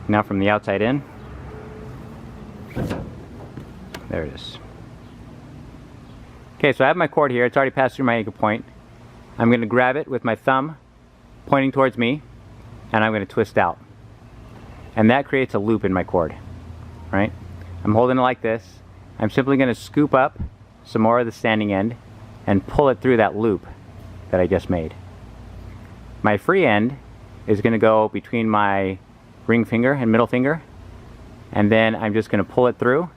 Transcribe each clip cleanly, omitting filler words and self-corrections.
Now from the outside in. There it is. Okay, so I have my cord here. It's already passed through my anchor point. I'm going to grab it with my thumb pointing towards me, and I'm going to twist out. And that creates a loop in my cord, right? I'm holding it like this. I'm simply going to scoop up some more of the standing end and pull it through that loop that I just made. My free end is going to go between my ring finger and middle finger, and then I'm just going to pull it through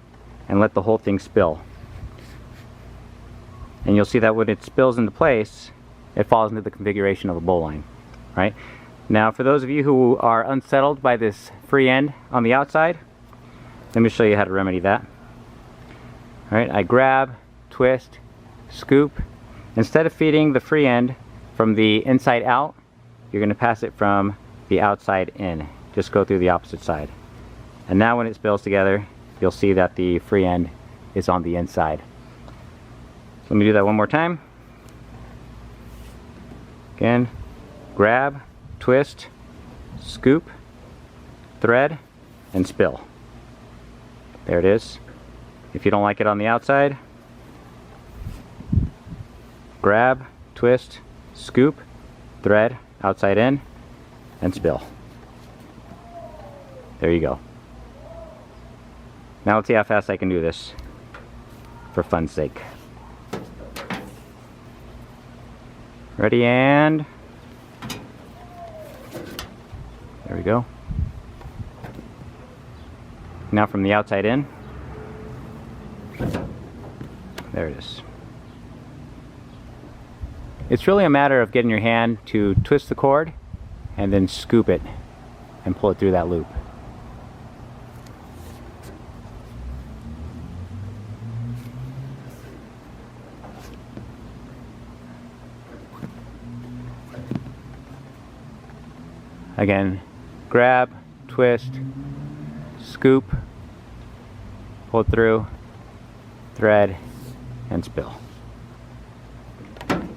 and let the whole thing spill. And you'll see that when it spills into place, it falls into the configuration of a bowline, right? Now for those of you who are unsettled by this free end on the outside, let me show you how to remedy that. All right, I grab, twist, scoop. Instead of feeding the free end from the inside out, you're going to pass it from the outside in. Just go through the opposite side. And now when it spills together, you'll see that the free end is on the inside. So let me do that one more time. Again, grab, twist, scoop, thread, and spill. There it is. If you don't like it on the outside, grab, twist, scoop, thread, outside in, and spill. There you go. Now let's see how fast I can do this for fun's sake. Ready, and there we go. Now from the outside in. There it is. It's really a matter of getting your hand to twist the cord and then scoop it and pull it through that loop. Again, grab, twist, scoop, pull it through, thread, and spill.